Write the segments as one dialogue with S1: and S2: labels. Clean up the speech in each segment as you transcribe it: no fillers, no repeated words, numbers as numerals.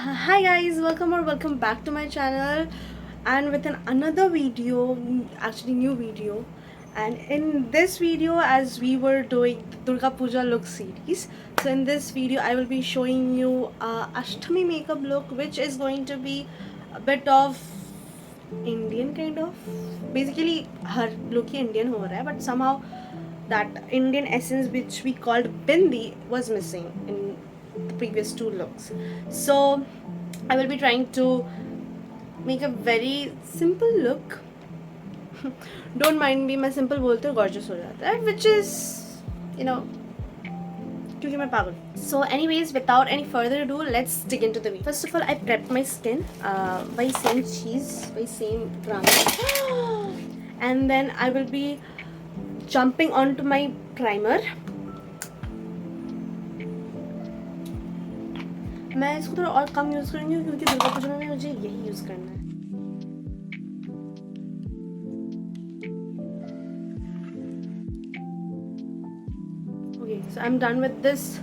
S1: Hi guys, welcome back to my channel and with another video, actually new video. And in this video, as we were doing the Durga Puja look series, so in this video I will be showing you Ashtami makeup look, which is going to be a bit of Indian kind of. Basically her look he Indian हो रहा है, but somehow that Indian essence which we called bindi was missing in the previous two looks. So I will be trying to make a very simple look. Don't mind me, मैं simple बोलते हूँ gorgeous हो जाता है, which is you know क्योंकि मैं पागल. So anyways, without any further ado, let's dig into the video. First of all, I prepped my skin by same cheese, by same primer. And then I will be jumping onto my primer. मैं इसको थोड़ा और कम use करूँगी क्योंकि दुर्गा पूजा में मुझे यही use करना है. Okay, so I'm done with this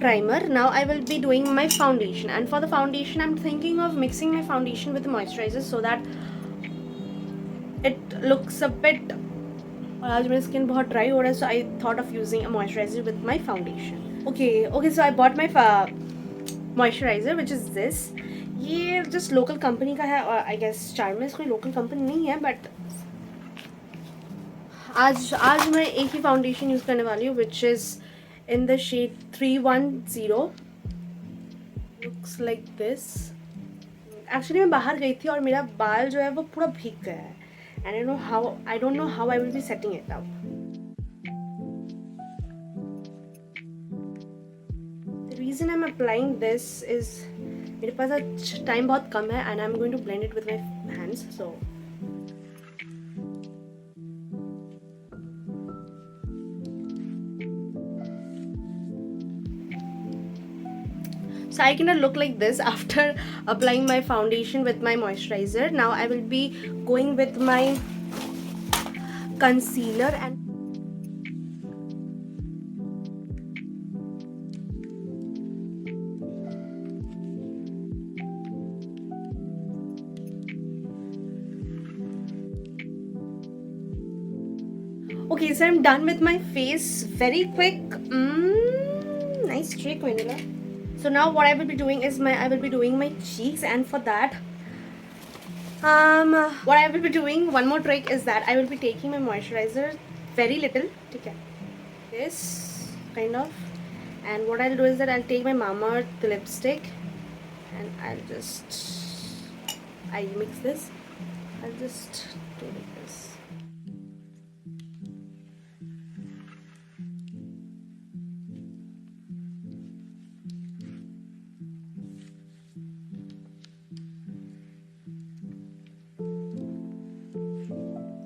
S1: primer. Now I will be doing my foundation, and for the foundation I'm thinking of mixing my foundation with the moisturizer so that it looks a bit. और आज मेरी skin बहुत dry हो रहा है, so I thought of using a moisturizer with my foundation. Okay, so I bought my moisturizer which is this. ये just local company का है, और I guess Charmes कोई local company नहीं है, but आज मैं एक ही फाउंडेशन यूज़ करने वाली हूँ which is in the shade 310. Looks like this. Actually मैं बाहर गई थी और मेरा बाल जो है वो पूरा भीग गया है, and I don't know how I will be setting it up. The reason I'm applying this is मेरे पास टाइम बहुत कम है and I'm going to blend it with my hands. So I cannot look like this after applying my foundation with my moisturizer. Now I will be going with my concealer and okay, so I'm done with my face. Very quick. Nice trick, Vanilla. So now what I will be doing is I will be doing my cheeks, and for that what I will be doing, one more trick is that I will be taking my moisturizer very little, okay, this kind of, and what I'll do is that I'll take my Mamaearth lipstick and I'll mix this. I'll just do like this.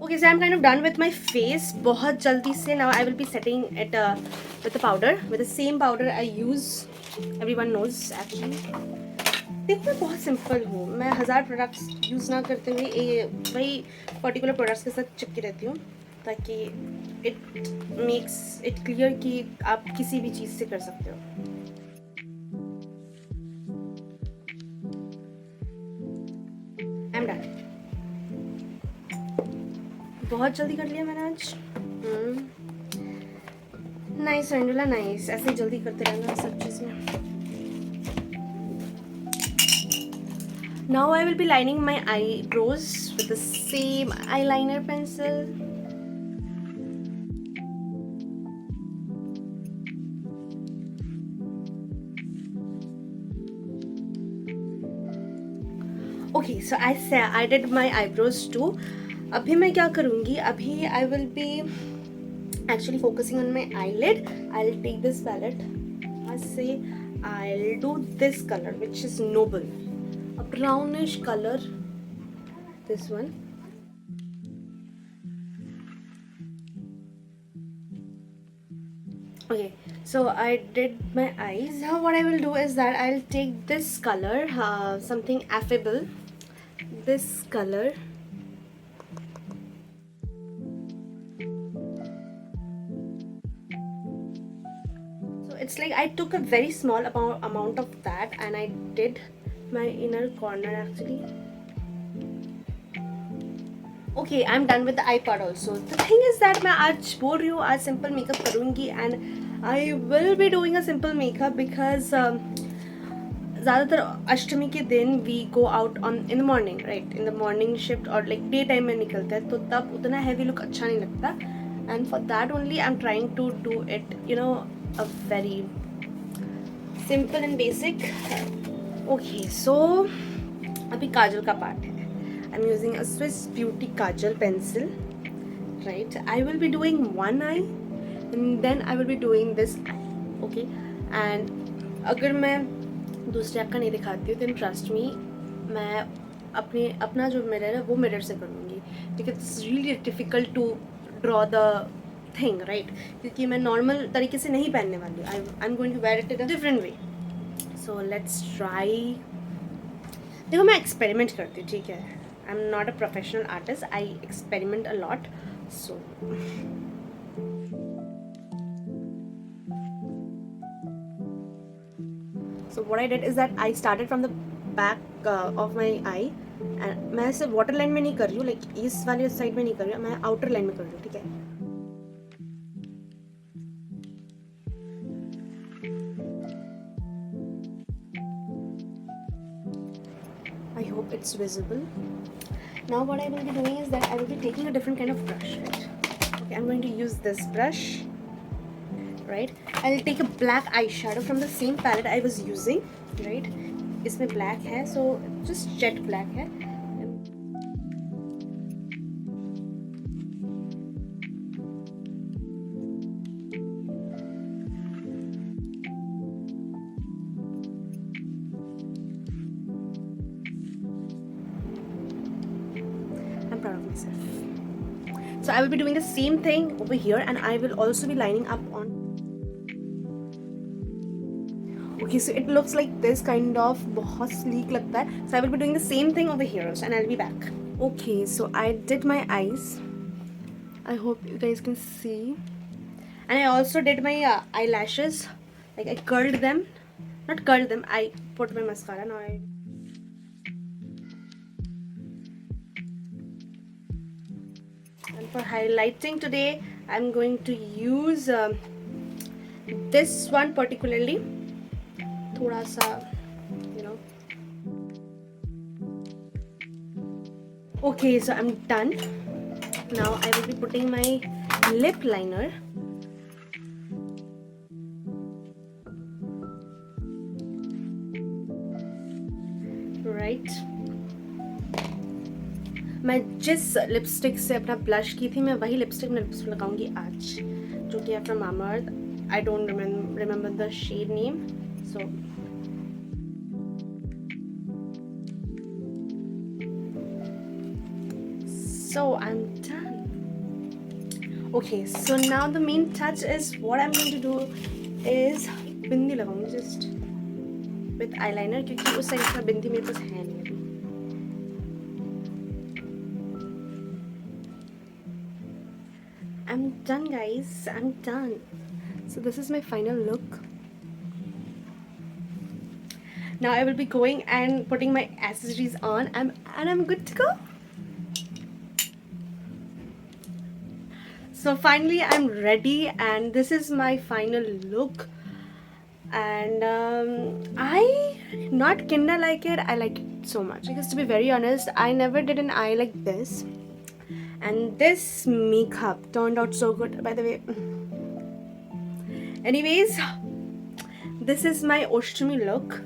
S1: Okay, so I'm kind of done with my face. बहुत जल्दी से now I will be setting it with the powder, with the same powder I use. Everyone knows actually. देखो मैं बहुत simple हूँ, मैं 1000 products use ना करते हुए वही पर्टिकुलर प्रोडक्ट्स के साथ चिपकी रहती हूँ ताकि इट मेक्स इट क्लियर कि आप किसी भी चीज़ से कर सकते हो. I am done. बहुत जल्दी कर लिया मैंने आज. Nice Vendula, nice. ऐसे ही जल्दी करते रहना सब चीज़ में. Now I will be lining my eyebrows with the same eyeliner pencil. Okay, so I did my eyebrows too. अभी मैं क्या करूँगी, अभी I will be actually focusing on my eyelid. I'll take this palette. I'll do this color which is Noble, a brownish color, this one. Okay, so I did my eyes. Now what I will do is that I'll take this color, something affable, this color. It's it's like I took a very small amount of that and I did my inner corner actually. Okay, I'm done with the eye part also. The thing is that मैं आज बोल रही हूँ आज simple makeup करूँगी and I will be doing a simple makeup because ज़्यादातर अष्टमी के दिन we go out on in the morning, right, in the morning shift और लाइक डे टाइम में निकलता है, तो तब उतना हैवी लुक अच्छा नहीं लगता. And for that only I am trying to do it you know a very simple and basic. Okay, so अभी काजल का पार्ट है. I am using a Swiss Beauty kajal pencil, right. I will be doing one eye and then I will be doing this eye. Okay, and अगर मैं दूसरे आँख का नहीं दिखाती हूँ, देन ट्रस्ट मी मैं अपना जो मिरर है वो मिरर से करूँगी, because it's really difficult to draw the thing, right, क्योंकि मैं नॉर्मल तरीके से नहीं पहनने वाली हूँ. I am going to wear it in a different way. So let's try. देखो, मैं एक्सपेरिमेंट करती हूँ, ठीक है. I am not a professional artist, I experiment a lot. So So what I did is that I started from the back of my eye and मैं सिर्फ water line में नहीं कर रही हूँ, लाइक इस वाले साइड में नहीं कर रही हूँ, मैं आउटर लाइन में कर रही हूँ, ठीक है. I hope it's visible. Now what I will be doing is that I will be taking a different kind of brush, right? Okay, I'm going to use this brush, right. I'll take a black eyeshadow from the same palette I was using, right. इसमें black है, so just jet black है. I'm proud of myself. So I will be doing the same thing over here and I will also be lining up on. Okay, so it looks like this kind of बहुत sleek लगता है. So I will be doing the same thing over here also and I'll be back. Okay, so I did my eyes. I hope you guys can see. And I also did my eyelashes. Like I curled them. Not curled them, I put my mascara. Now I... And for highlighting today, I'm going to use this one particularly. थोड़ा सा, you know. Okay, so I'm done. Now I will be putting my lip liner. Right. मैं जिस lipstick से अपना blush की थी, मैं वही लिपस्टिक मैं लिप्स लगाऊंगी आज, जो कि है from Mamaearth. I don't remember the shade name. So I'm done. Okay, so now the main touch is what I'm going to do is बिंदी लगाऊंगी just with eyeliner, क्योंकि उस साइड का बिंदी मेरे पास है नहीं अभी. I'm done, guys. I'm done. So this is my final look. Now I will be going and putting my accessories on and I'm good to go. So finally I'm ready and this is my final look. And I not kinda like it, I like it so much, because to be very honest, I never did an eye like this. And this makeup turned out so good, by the way. Anyways, this is my Ashtami look.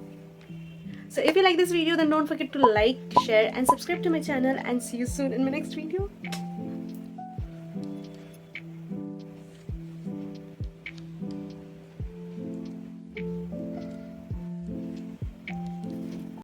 S1: So if you like this video, then don't forget to like, share and subscribe to my channel, and see you soon in my next video.